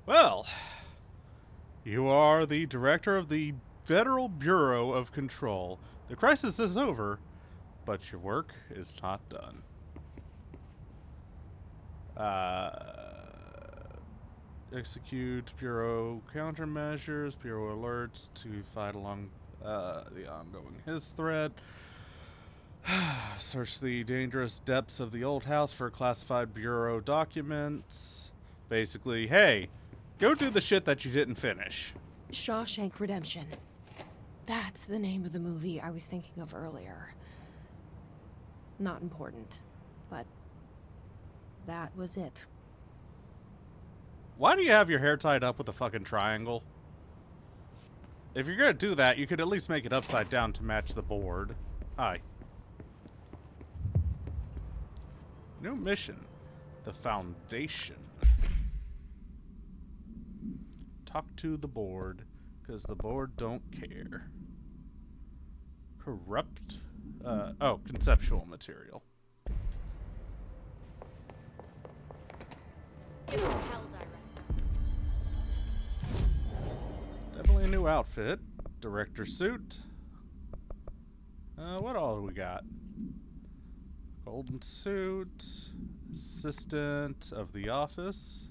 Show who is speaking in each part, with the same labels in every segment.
Speaker 1: Well, you are the director of the Federal Bureau of Control. The crisis is over, but your work is not done. Execute Bureau countermeasures, Bureau alerts to fight along the ongoing his threat. Search the dangerous depths of the old house for classified Bureau documents. Basically, hey, go do the shit that you didn't finish.
Speaker 2: Shawshank Redemption. That's the name of the movie I was thinking of earlier. Not important, but that was it.
Speaker 1: Why do you have your hair tied up with a fucking triangle? If you're gonna do that, you could at least make it upside down to match the board. Hi. New mission. The Foundation. Talk to the board, because the board don't care. Corrupt? Conceptual material. Definitely a new outfit. Director suit. What all do we got? Golden suit. Assistant of the office.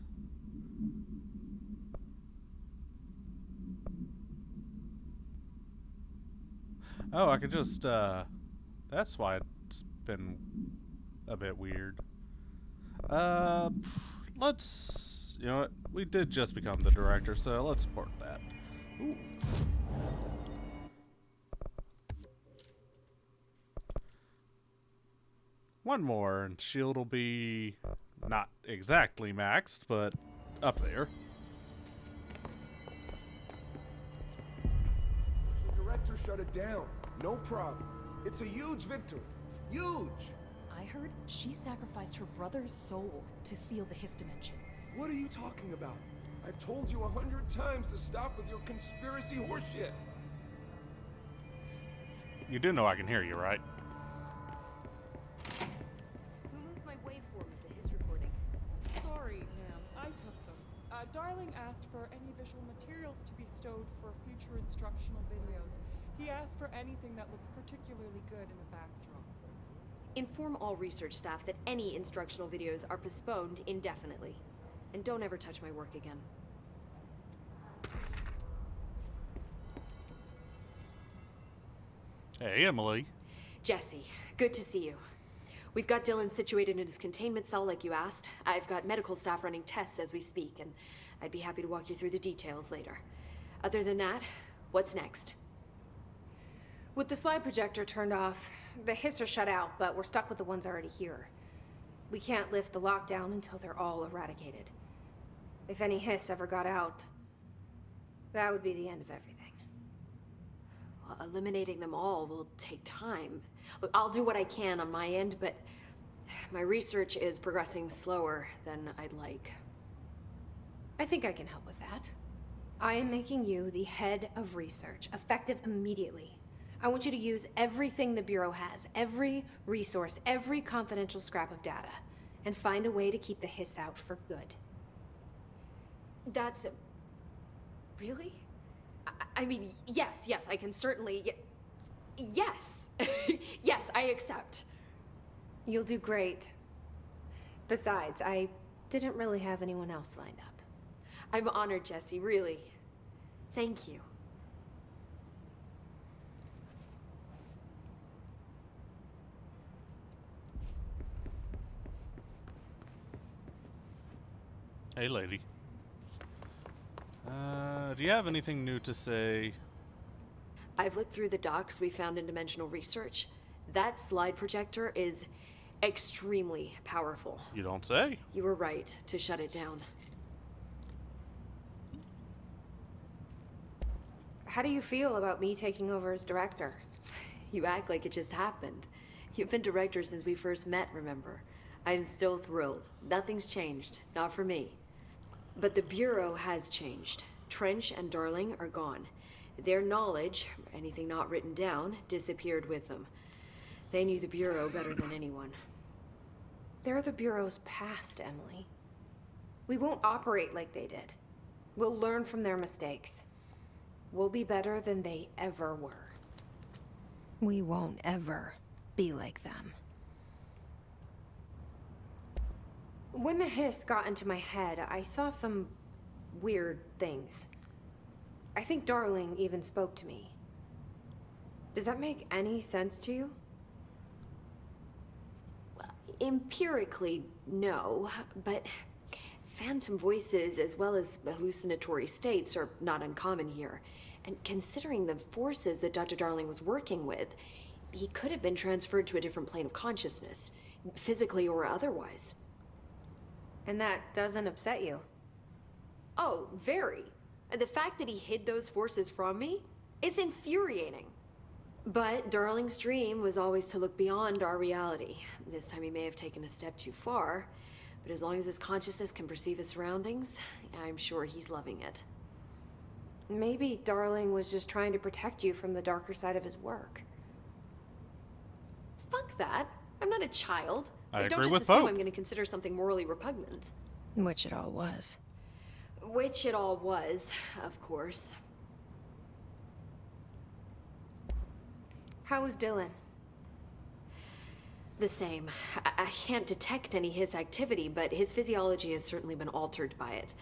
Speaker 1: Oh, I could just, that's why it's been a bit weird. Let's, you know what, we did just become the director, so let's support that. Ooh. One more, and shield will be not exactly maxed, but up there.
Speaker 3: The director shut it down. No problem. It's a huge victory. Huge!
Speaker 4: I heard she sacrificed her brother's soul to seal the His dimension.
Speaker 3: What are you talking about? I've told you 100 times to stop with your conspiracy horseshit.
Speaker 1: You do know I can hear you, right?
Speaker 4: Who moved my waveform of the His recording?
Speaker 5: Sorry, ma'am. I took them. Darling asked for any visual materials to be stowed for future instructional videos. He asked for anything that looks particularly good in a backdrop.
Speaker 4: Inform all research staff that any instructional videos are postponed indefinitely. And don't ever touch my work again.
Speaker 1: Hey, Emily.
Speaker 4: Jesse, good to see you. We've got Dylan situated in his containment cell like you asked. I've got medical staff running tests as we speak, and I'd be happy to walk you through the details later. Other than that, what's next?
Speaker 2: With the slide projector turned off, the hiss are shut out, but we're stuck with the ones already here. We can't lift the lockdown until they're all eradicated. If any hiss ever got out, that would be the end of everything.
Speaker 4: Well, eliminating them all will take time. Look, I'll do what I can on my end, but my research is progressing slower than I'd like.
Speaker 2: I think I can help with that. I am making you the head of research, effective immediately. I want you to use everything the Bureau has, every resource, every confidential scrap of data, and find a way to keep the hiss out for good.
Speaker 4: That's... really? I mean, yes, I can certainly... yes! Yes, I accept.
Speaker 2: You'll do great. Besides, I didn't really have anyone else lined up.
Speaker 4: I'm honored, Jesse, really. Thank you.
Speaker 1: Hey, lady. Do you have anything new to say?
Speaker 4: I've looked through the docs we found in Dimensional Research. That slide projector is extremely powerful.
Speaker 1: You don't say.
Speaker 4: You were right to shut it down.
Speaker 2: How do you feel about me taking over as director?
Speaker 4: You act like it just happened. You've been director since we first met, remember? I'm still thrilled. Nothing's changed. Not for me. But the Bureau has changed. Trench and Darling are gone. Their knowledge, anything not written down, disappeared with them. They knew the Bureau better than anyone.
Speaker 2: They're the Bureau's past, Emily. We won't operate like they did. We'll learn from their mistakes. We'll be better than they ever were. We won't ever be like them. When the hiss got into my head, I saw some weird things. I think Darling even spoke to me. Does that make any sense to you?
Speaker 4: Empirically, no, but phantom voices as well as hallucinatory states are not uncommon here. And considering the forces that Dr. Darling was working with, he could have been transferred to a different plane of consciousness, physically or otherwise.
Speaker 2: And that doesn't upset you?
Speaker 4: Oh, very. And the fact that he hid those forces from me, it's infuriating. But Darling's dream was always to look beyond our reality. This time he may have taken a step too far, but as long as his consciousness can perceive his surroundings, I'm sure he's loving it.
Speaker 2: Maybe Darling was just trying to protect you from the darker side of his work.
Speaker 4: Fuck that. I'm not a child.
Speaker 1: I
Speaker 4: Don't
Speaker 1: agree
Speaker 4: just
Speaker 1: with
Speaker 4: assume
Speaker 1: Pope.
Speaker 4: I'm gonna consider something morally repugnant.
Speaker 2: Which it all was.
Speaker 4: Which it all was, of course.
Speaker 2: How was Dylan?
Speaker 4: The same. I can't detect any his activity, but his physiology has certainly been altered by it.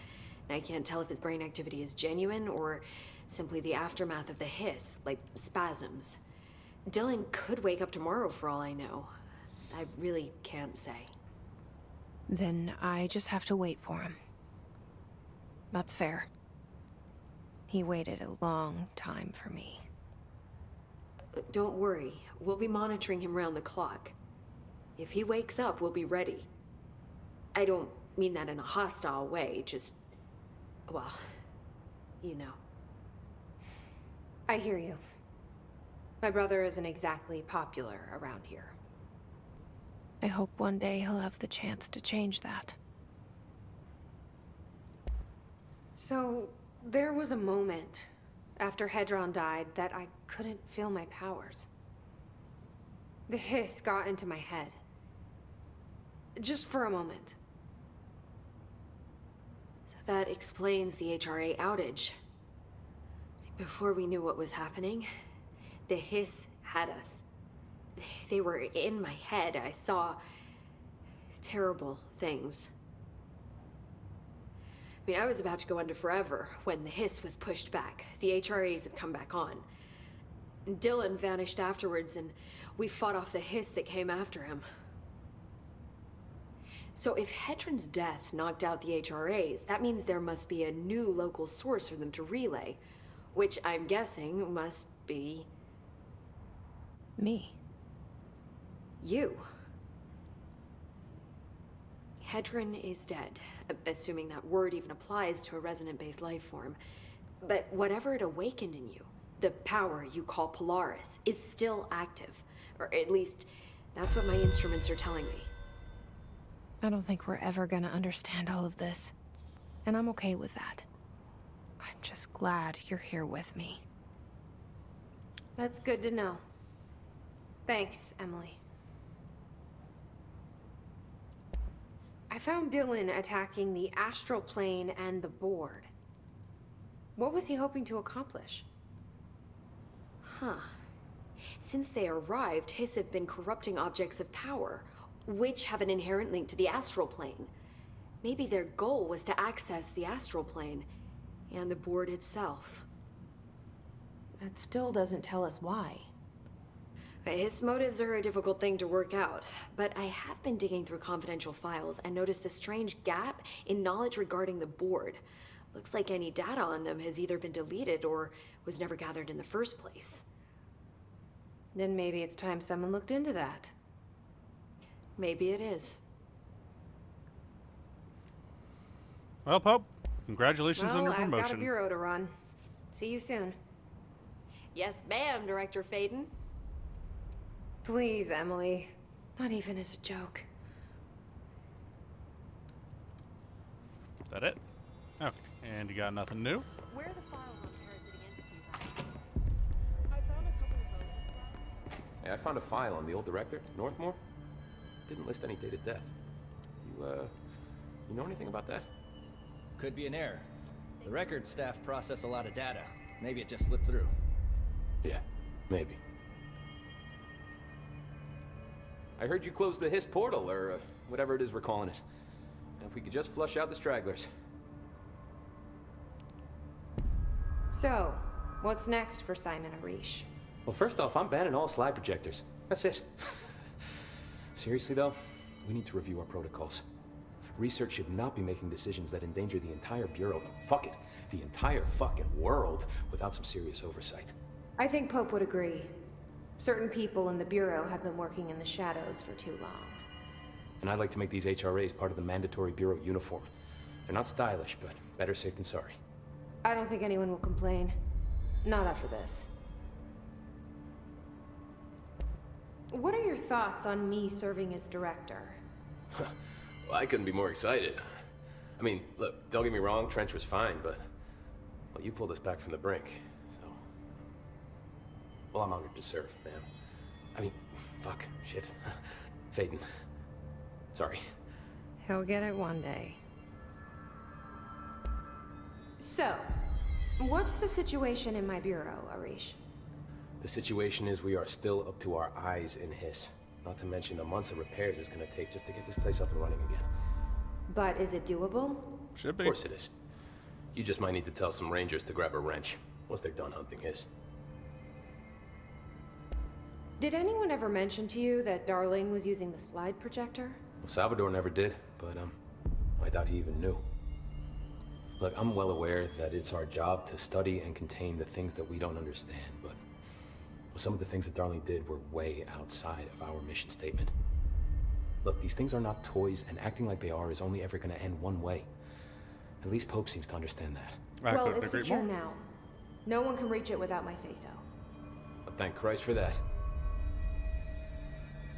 Speaker 4: And I can't tell if his brain activity is genuine or simply the aftermath of the hiss, like spasms. Dylan could wake up tomorrow for all I know. I really can't say.
Speaker 2: Then I just have to wait for him. That's fair. He waited a long time for me.
Speaker 4: Don't worry. We'll be monitoring him round the clock. If he wakes up, we'll be ready. I don't mean that in a hostile way, just... well, you know.
Speaker 2: I hear you. My brother isn't exactly popular around here. I hope one day he'll have the chance to change that. So, there was a moment after Hedron died that I couldn't feel my powers. The hiss got into my head. Just for a moment.
Speaker 4: So that explains the HRA outage. Before we knew what was happening, the hiss had us. They were in my head. I saw terrible things. I mean, I was about to go under forever when the hiss was pushed back. The HRAs had come back on. Dylan vanished afterwards, and we fought off the hiss that came after him. So if Hedron's death knocked out the HRAs, that means there must be a new local source for them to relay, which I'm guessing must be...
Speaker 2: me.
Speaker 4: you. Hedron is dead, assuming that word even applies to a resonant-based life form. But whatever it awakened in you, the power you call Polaris, is still active. Or at least, that's what my instruments are telling me.
Speaker 2: I don't think we're ever gonna understand all of this. And I'm okay with that. I'm just glad you're here with me. That's good to know. Thanks, Emily. I found Dylan attacking the astral plane and the board. What was he hoping to accomplish?
Speaker 4: Huh. Since they arrived, Hiss have been corrupting objects of power, which have an inherent link to the astral plane. Maybe their goal was to access the astral plane and the board itself.
Speaker 2: That still doesn't tell us why.
Speaker 4: His motives are a difficult thing to work out, but I have been digging through confidential files and noticed a strange gap in knowledge regarding the board. Looks like any data on them has either been deleted or was never gathered in the first place.
Speaker 2: Then maybe it's time someone looked into that.
Speaker 4: Maybe it is.
Speaker 1: Well, Pope, congratulations on
Speaker 2: Well,
Speaker 1: your
Speaker 2: I've got a
Speaker 1: promotion.
Speaker 2: bureau to run. See you soon.
Speaker 4: Yes, ma'am, Director Faden.
Speaker 2: Please, Emily. Not even as a joke.
Speaker 1: That it? Okay, and you got nothing new?
Speaker 4: Where are the files on parasitic entities?
Speaker 5: I found a couple of those.
Speaker 6: Hey, I found a file on the old director, Northmore. Didn't list any dated death. You know anything about that?
Speaker 7: Could be an error. The record staff process a lot of data. Maybe it just slipped through.
Speaker 6: Yeah, maybe. I heard you closed the Hiss portal, or whatever it is we're calling it. And if we could just flush out the stragglers.
Speaker 2: So, what's next for Simon Arish?
Speaker 6: Well, first off, I'm banning all slide projectors. That's it. Seriously, though, we need to review our protocols. Research should not be making decisions that endanger the entire Bureau, fuck it, the entire fucking world, without some serious oversight.
Speaker 2: I think Pope would agree. Certain people in the Bureau have been working in the shadows for too long.
Speaker 6: And I'd like to make these HRAs part of the mandatory Bureau uniform. They're not stylish, but better safe than sorry.
Speaker 2: I don't think anyone will complain. Not after this. What are your thoughts on me serving as director?
Speaker 6: Well, I couldn't be more excited. I mean, look, don't get me wrong, Trench was fine, but... well, you pulled us back from the brink, so... well, I'm honored to serve, man. I mean, fuck, shit. Faden. Sorry.
Speaker 2: He'll get it one day. So, what's the situation in my bureau, Arish?
Speaker 6: The situation is we are still up to our eyes in Hiss. Not to mention the months of repairs it's gonna take just to get this place up and running again.
Speaker 2: But is it doable?
Speaker 1: Should be.
Speaker 6: Of course it is. You just might need to tell some rangers to grab a wrench once they're done hunting Hiss.
Speaker 2: Did anyone ever mention to you that Darling was using the slide projector?
Speaker 6: Well, Salvador never did, but I doubt he even knew. Look, I'm well aware that it's our job to study and contain the things that we don't understand, but some of the things that Darling did were way outside of our mission statement. Look, these things are not toys, and acting like they are is only ever gonna end one way. At least Pope seems to understand that.
Speaker 2: Well, it's secure now. No one can reach it without my say-so.
Speaker 6: But thank Christ for that.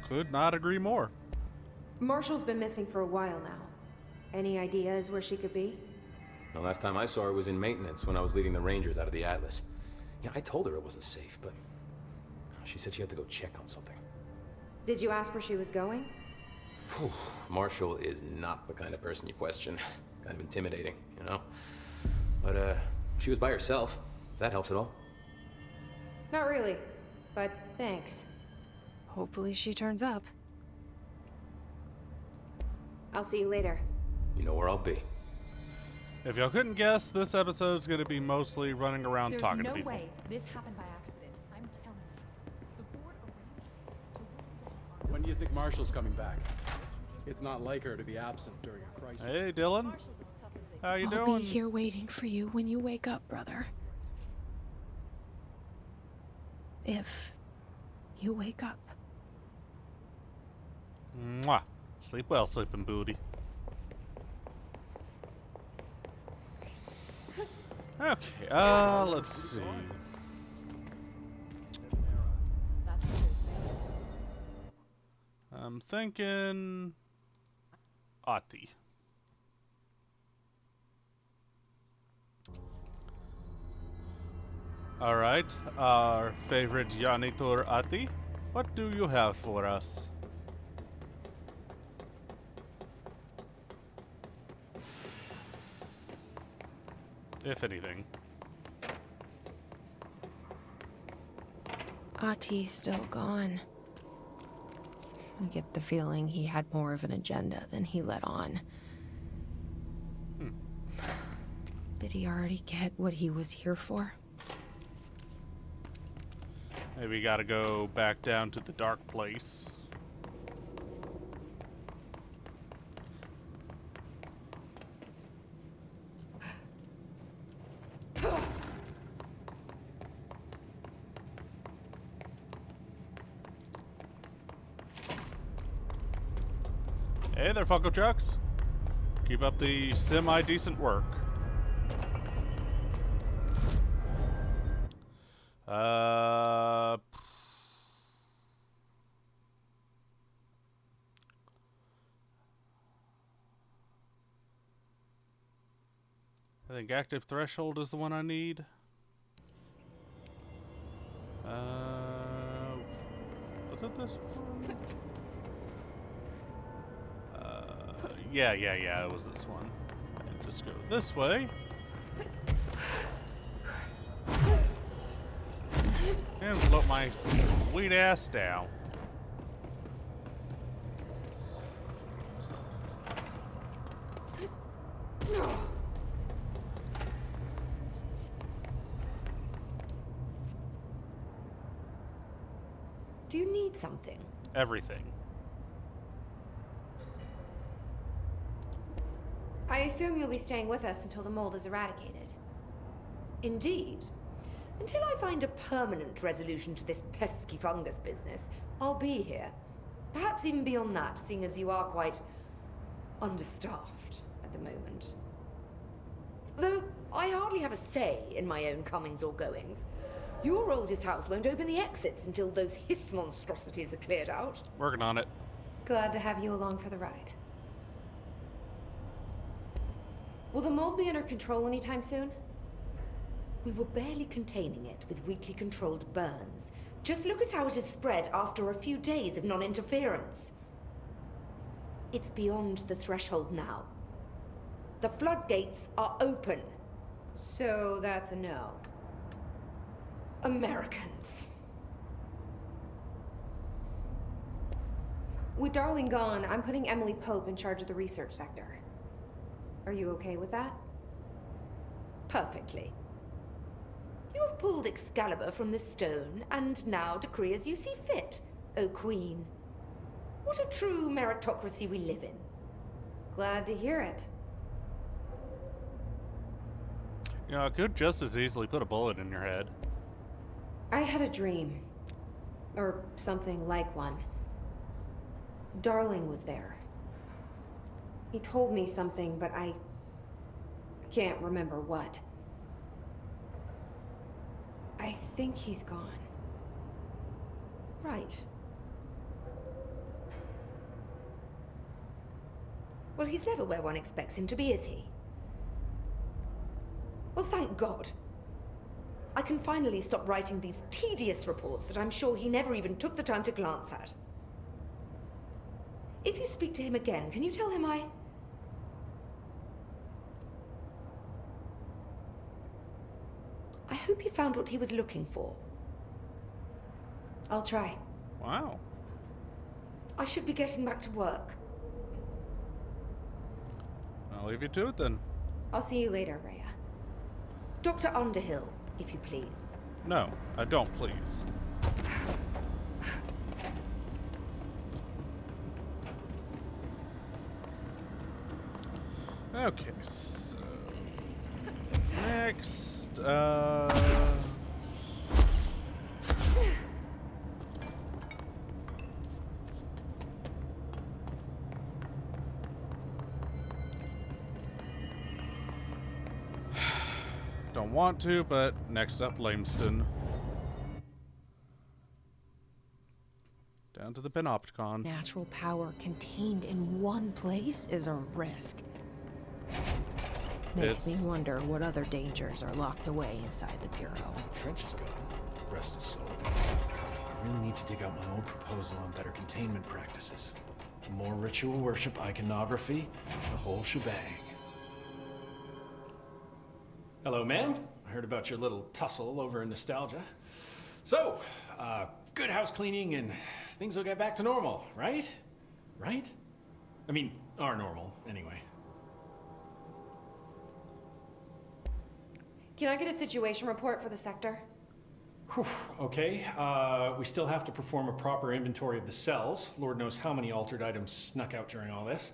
Speaker 1: Could not agree more.
Speaker 2: Marshall's been missing for a while now. Any ideas where she could be?
Speaker 6: The last time I saw her was in maintenance when I was leading the Rangers out of the Atlas. Yeah, I told her it wasn't safe, but she said she had to go check on something.
Speaker 2: Did you ask where she was going?
Speaker 6: Whew. Marshall is not the kind of person you question. Kind of intimidating, you know? But, she was by herself, if that helps at all.
Speaker 2: Not really, but thanks. Hopefully she turns up. I'll see you later.
Speaker 6: You know where I'll be.
Speaker 1: If y'all couldn't guess, this episode's gonna be mostly running around talking to people.
Speaker 8: There's no way this happened by accident. I'm telling you. The board arranged to run down.
Speaker 9: When do you think Marshall's coming back? It's not like her to be absent during a crisis.
Speaker 1: Hey, Dylan. How you
Speaker 10: I'll
Speaker 1: doing?
Speaker 10: be here waiting for you when you wake up, brother. If you wake up.
Speaker 1: Mwah. Sleep well, sleeping booty. Okay, let's see.
Speaker 8: That's what they're saying.
Speaker 1: I'm thinking... Ati. Alright, our favorite janitor Ati, what do you have for us? If anything.
Speaker 10: Ati's still gone. I get the feeling he had more of an agenda than he let on. Did he already get what he was here for?
Speaker 1: Maybe we gotta go back down to the dark place. Hey there, Funko Trucks. Keep up the semi-decent work. I think active threshold is the one I need. Was it this one? Yeah, it was this one. And just go this way. And float my sweet ass down.
Speaker 11: Do you need something?
Speaker 1: Everything.
Speaker 2: I assume you'll be staying with us until the mold is eradicated.
Speaker 11: Indeed. Until I find a permanent resolution to this pesky fungus business, I'll be here. Perhaps even beyond that, seeing as you are quite understaffed at the moment. Though I hardly have a say in my own comings or goings. Your oldest house won't open the exits until those hiss monstrosities are cleared out.
Speaker 1: Working on it.
Speaker 2: Glad to have you along for the ride. Will the mold be under control anytime soon?
Speaker 11: We were barely containing it with weakly controlled burns. Just look at how it has spread after a few days of non-interference. It's beyond the threshold now. The floodgates are open.
Speaker 2: So that's a no.
Speaker 11: Americans.
Speaker 2: With Darling gone, I'm putting Emily Pope in charge of the research sector. Are you okay with that?
Speaker 11: Perfectly. You have pulled Excalibur from the stone, and now decree as you see fit, O Queen. What a true meritocracy we live in.
Speaker 2: Glad to hear it.
Speaker 1: You know, I could just as easily put a bullet in your head.
Speaker 2: I had a dream. Or something like one. Darling was there. He told me something, but I can't remember what. I think he's gone.
Speaker 11: Right. Well, he's never where one expects him to be, is he? Well, thank God. I can finally stop writing these tedious reports that I'm sure he never even took the time to glance at. If you speak to him again, can you tell him I hope he found what he was looking for.
Speaker 2: I'll try.
Speaker 1: Wow.
Speaker 11: I should be getting back to work.
Speaker 1: I'll leave you to it then.
Speaker 2: I'll see you later, Rhea.
Speaker 11: Dr. Underhill, if you please.
Speaker 1: No, I don't, please. Okay, so next, don't want to, but next up, Lameston. Down to the Panopticon.
Speaker 10: Natural power contained in one place is a risk. Makes me wonder what other dangers are locked away inside the Bureau.
Speaker 9: Trench is gone. Rest his soul. I really need to dig out my old proposal on better containment practices. More ritual worship, iconography, the whole shebang. Hello, ma'am. I heard about your little tussle over in Nostalgia. So, good house cleaning and things will get back to normal, right? Right? I mean, our normal, anyway.
Speaker 2: Can I get a situation report for the sector?
Speaker 9: Whew, okay, we still have to perform a proper inventory of the cells. Lord knows how many altered items snuck out during all this.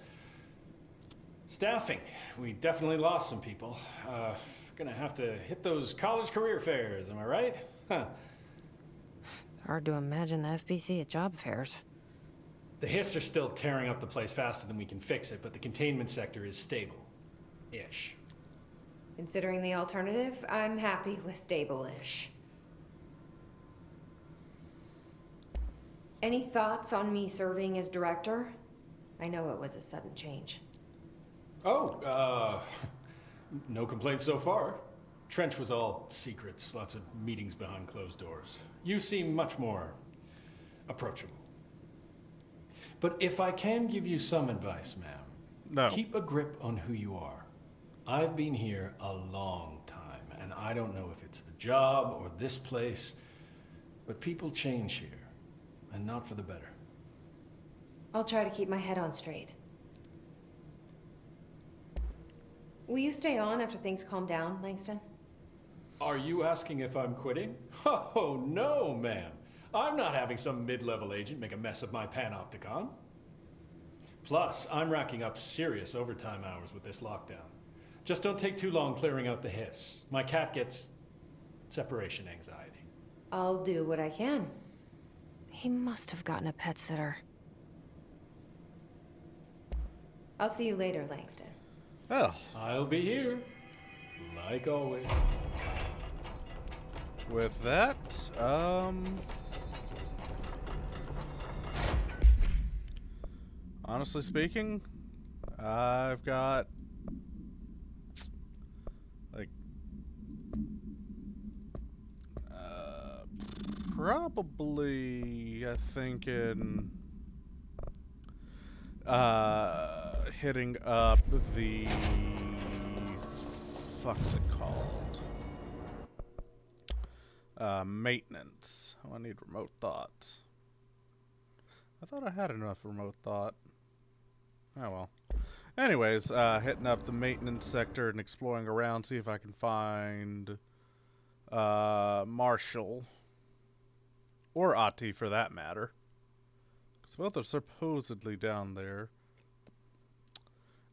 Speaker 9: Staffing. We definitely lost some people. Gonna have to hit those college career fairs, am I right? Huh.
Speaker 10: Hard to imagine the F.B.C. at job fairs.
Speaker 9: The hiss are still tearing up the place faster than we can fix it, but the containment sector is stable. Ish.
Speaker 2: Considering the alternative, I'm happy with stable-ish. Any thoughts on me serving as director? I know it was a sudden change.
Speaker 9: Oh, no complaints so far. Trench was all secrets, lots of meetings behind closed doors. You seem much more approachable. But if I can give you some advice, ma'am,
Speaker 1: No.
Speaker 9: keep a grip on who you are. I've been here a long time, and I don't know if it's the job or this place, But people change here, and not for the better.
Speaker 2: I'll try to keep my head on straight. Will you stay on after things calm down, Langston?
Speaker 9: Are you asking if I'm quitting? Oh, no, ma'am. I'm not having some mid-level agent make a mess of my panopticon. Plus, I'm racking up serious overtime hours with this lockdown. Just don't take too long clearing out the hiss. My cat gets separation anxiety.
Speaker 2: I'll do what I can.
Speaker 10: He must have gotten a pet sitter.
Speaker 2: I'll see you later, Langston.
Speaker 1: Well,
Speaker 9: I'll be here, like always.
Speaker 1: with that, honestly speaking, I've got like probably I think in hitting up the fuck's it called? Maintenance. Oh, I need remote thought. I thought I had enough remote thought. Oh well. Anyways, hitting up the maintenance sector and exploring around, see if I can find Marshall or Ati for that matter. Because both are supposedly down there.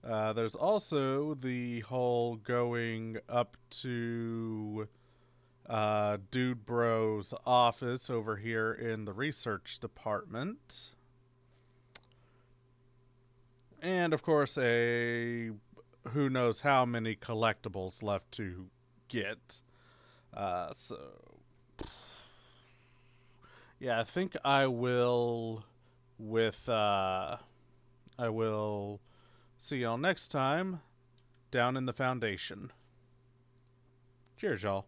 Speaker 1: There's also the whole going up to Dude Bro's office over here in the research department. And of course, a who knows how many collectibles left to get. So, yeah, I think I will I will see y'all next time down in the Foundation. Cheers, y'all.